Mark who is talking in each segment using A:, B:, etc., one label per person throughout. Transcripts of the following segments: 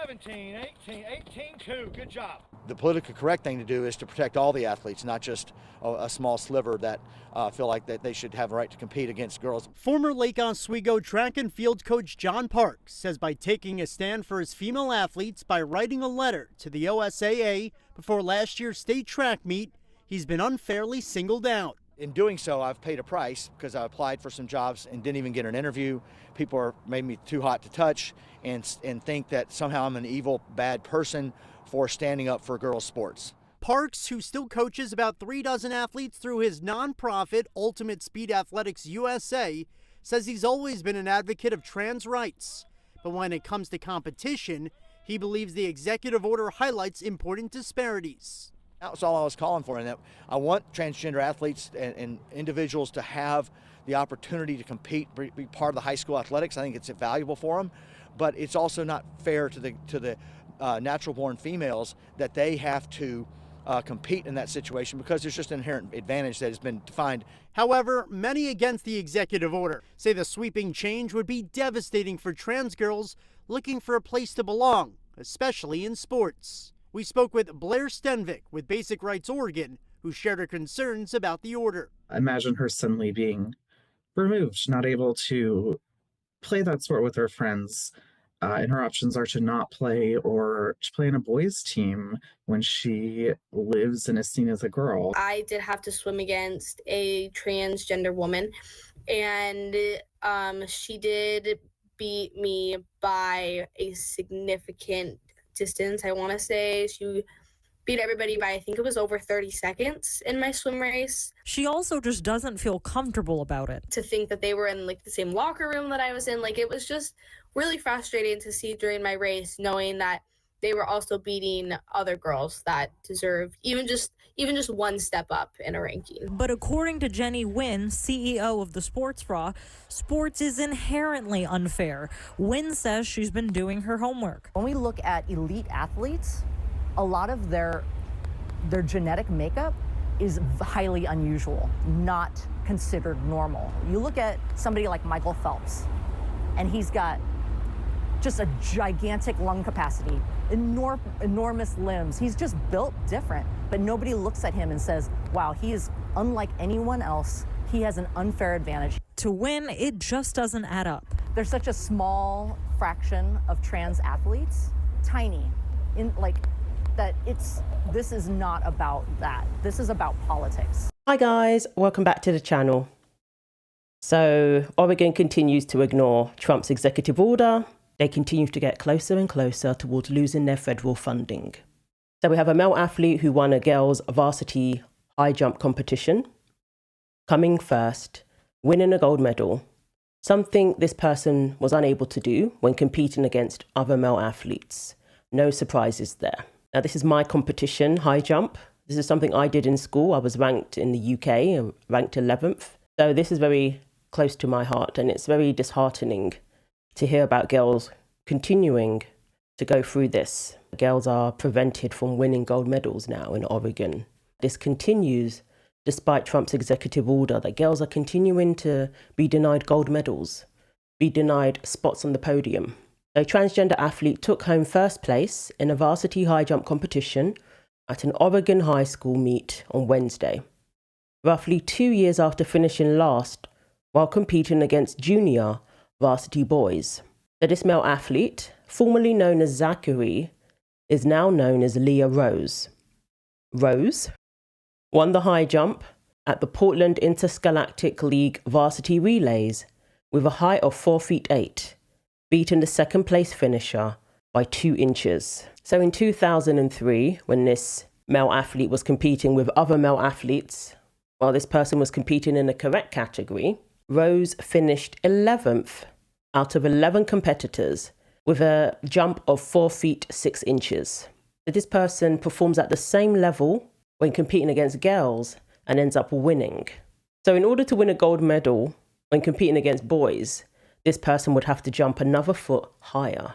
A: 17, 18, 18-2. Good job.
B: The politically correct thing to do is to protect all the athletes, not just a small sliver that feel like that they should have a right to compete against girls.
C: Former Lake Oswego track and field coach John Parks says by taking a stand for his female athletes by writing a letter to the OSAA before last year's state track meet, he's been unfairly singled out.
B: In doing so, I've paid a price because I applied for some jobs and didn't even get an interview. People made me too hot to touch and think that somehow I'm an evil, bad person for standing up for girls' sports.
C: Parks, who still coaches about 36 athletes through his nonprofit Ultimate Speed Athletics USA, says he's always been an advocate of trans rights. But when it comes to competition, he believes the executive order highlights important disparities.
B: That's all I was calling for, and that I want transgender athletes and individuals to have the opportunity to compete, be part of the high school athletics. I think it's valuable for them, but it's also not fair to the natural-born females that they have to compete in that situation because there's just an inherent advantage that has been defined.
C: However, many against the executive order say the sweeping change would be devastating for trans girls looking for a place to belong, especially in sports. We spoke with Blair Stenvik with Basic Rights Oregon, who shared her concerns about the order.
D: Imagine her suddenly being removed, not able to play that sport with her friends, and her options are to not play or to play in a boys' team when she lives and is seen as a girl.
E: I did have to swim against a transgender woman, and she did beat me by a significant distance. I want to say she beat everybody by, I think it was over 30 seconds in my swim race.
F: She also just doesn't feel comfortable about it.
E: To think that they were in like the same locker room that I was in, like it was just really frustrating to see during my race, knowing that they were also beating other girls that deserve even just one step up in a ranking.
F: But according to Jenny Nguyen, CEO of the Sports Bra, sports is inherently unfair. Nguyen says she's been doing her homework.
G: When we look at elite athletes, a lot of their genetic makeup is highly unusual, not considered normal. You look at somebody like Michael Phelps, and he's got just a gigantic lung capacity, enormous limbs. He's just built different, but nobody looks at him and says, wow, he is unlike anyone else. He has an unfair advantage.
F: To win, it just doesn't add up.
G: There's such a small fraction of trans athletes, tiny, this is not about that. This is about politics.
H: Hi guys, welcome back to the channel. So Oregon continues to ignore Trump's executive order. They continue to get closer and closer towards losing their federal funding. So we have a male athlete who won a girls' varsity high jump competition, coming first, winning a gold medal, something this person was unable to do when competing against other male athletes. No surprises there. Now this is my competition, high jump. This is something I did in school. I was ranked in the UK, ranked 11th. So this is very close to my heart, and it's very disheartening to hear about girls continuing to go through this. Girls are prevented from winning gold medals now in Oregon. This continues despite Trump's executive order that girls are continuing to be denied gold medals, be denied spots on the podium. A transgender athlete took home first place in a varsity high jump competition at an Oregon high school meet on Wednesday, roughly 2 years after finishing last while competing against junior varsity boys. So this male athlete, formerly known as Zachery, is now known as Lia Rose. Rose won the high jump at the Portland Intergalactic League varsity relays with a height of 4'8", beating the second place finisher by 2 inches. So in 2003, when this male athlete was competing with other male athletes, while this person was competing in the correct category, Rose finished 11th out of 11 competitors with a jump of 4 feet 6 inches. So this person performs at the same level when competing against girls and ends up winning. So in order to win a gold medal when competing against boys, this person would have to jump another foot higher.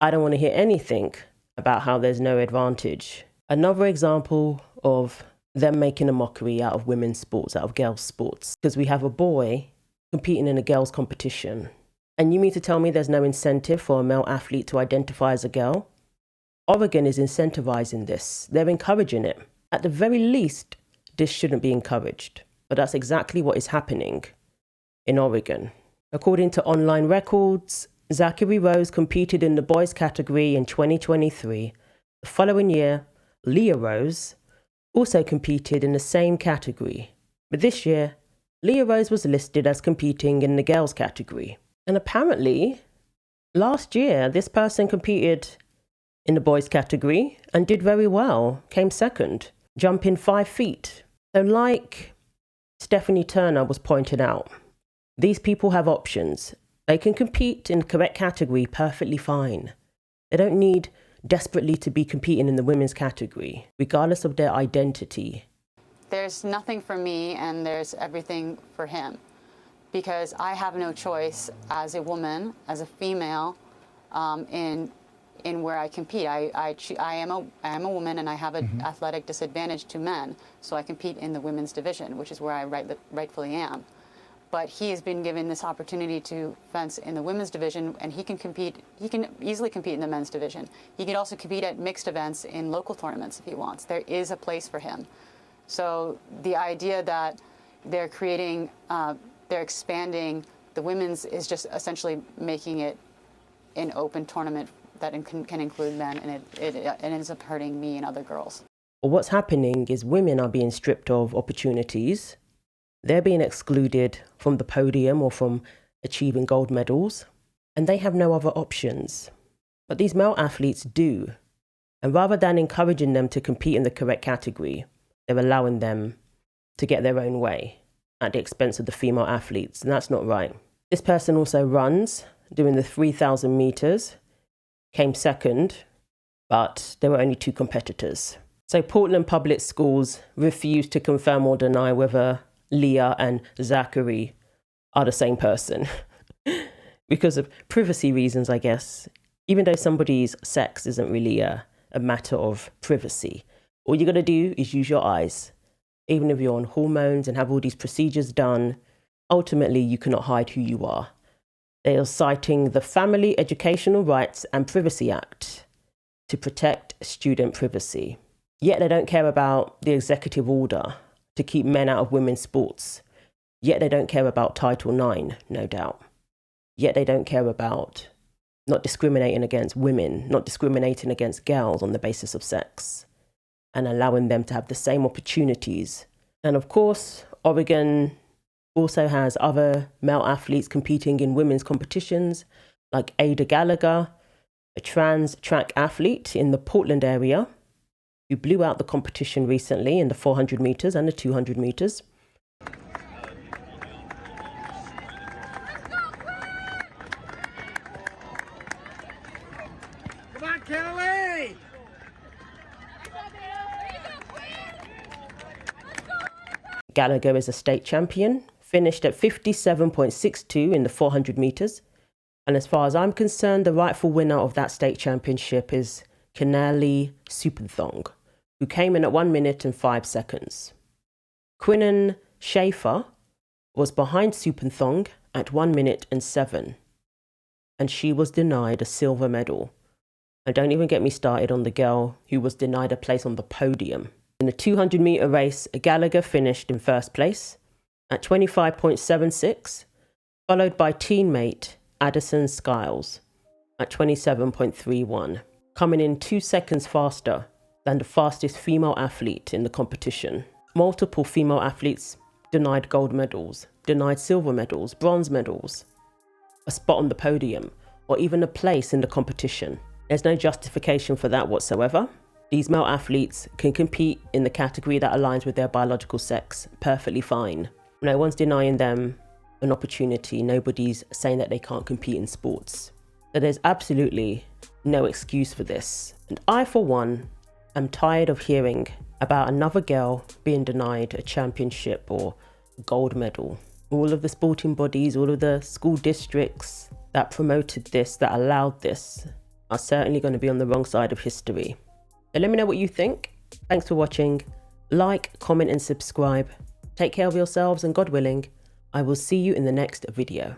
H: I don't want to hear anything about how there's no advantage. Another example of them making a mockery out of women's sports, out of girls' sports, because we have a boy competing in a girls' competition. And you mean to tell me there's no incentive for a male athlete to identify as a girl? Oregon is incentivizing this. They're encouraging it. At the very least, this shouldn't be encouraged. But that's exactly what is happening in Oregon. According to online records, Zachery Rose competed in the boys category in 2023. The following year, Lia Rose also competed in the same category. But this year, Lia Rose was listed as competing in the girls category. And apparently, last year, this person competed in the boys category and did very well, came second, jumping 5 feet. So like Stephanie Turner was pointed out, these people have options. They can compete in the correct category perfectly fine. They don't need desperately to be competing in the women's category, regardless of their identity.
I: There's nothing for me and there's everything for him, because I have no choice as a woman, as a female, in where I compete. I am a woman and I have an athletic disadvantage to men, so I compete in the women's division, which is where I rightfully am. But he has been given this opportunity to fence in the women's division, and he can compete. He can easily compete in the men's division. He can also compete at mixed events in local tournaments if he wants. There is a place for him. So the idea that they're creating, they're expanding the women's is just essentially making it an open tournament that can include men, and it ends up hurting me and other girls.
H: Well, what's happening is women are being stripped of opportunities. They're being excluded from the podium or from achieving gold medals, and they have no other options. But these male athletes do. And rather than encouraging them to compete in the correct category, they're allowing them to get their own way at the expense of the female athletes, and that's not right. This person also runs, doing the 3,000 meters, came second, but there were only 2 competitors. So Portland Public Schools refused to confirm or deny whether Lia and Zachery are the same person because of privacy reasons, I guess. Even though somebody's sex isn't really a matter of privacy, all you got to do is use your eyes. Even if you're on hormones and have all these procedures done, ultimately you cannot hide who you are. They are citing the Family Educational Rights and Privacy Act to protect student privacy. Yet they don't care about the executive order to keep men out of women's sports. Yet they don't care about Title IX, no doubt. Yet they don't care about not discriminating against women, not discriminating against girls on the basis of sex, and allowing them to have the same opportunities. And of course, Oregon also has other male athletes competing in women's competitions, like Ada Gallagher, a trans track athlete in the Portland area, who blew out the competition recently in the 400 meters and the 200 meters.
A: Come on, Kelly!
H: Gallagher is a state champion, finished at 57.62 in the 400 meters. And as far as I'm concerned, the rightful winner of that state championship is Kenali Supanthong, who came in at 1 minute and 5 seconds. Quinnen Schaefer was behind Supanthong at 1 minute and 7, and she was denied a silver medal. And don't even get me started on the girl who was denied a place on the podium. In the 200 meter race, Gallagher finished in first place at 25.76, followed by teammate Addison Skiles at 27.31, coming in 2 seconds faster than the fastest female athlete in the competition. Multiple female athletes denied gold medals, denied silver medals, bronze medals, a spot on the podium, or even a place in the competition. There's no justification for that whatsoever. These male athletes can compete in the category that aligns with their biological sex perfectly fine. No one's denying them an opportunity. Nobody's saying that they can't compete in sports. So there's absolutely no excuse for this. And I, for one, am tired of hearing about another girl being denied a championship or gold medal. All of the sporting bodies, all of the school districts that promoted this, that allowed this, are certainly going to be on the wrong side of history. So let me know what you think. Thanks for watching. Like, comment and subscribe. Take care of yourselves, and God willing, I will see you in the next video.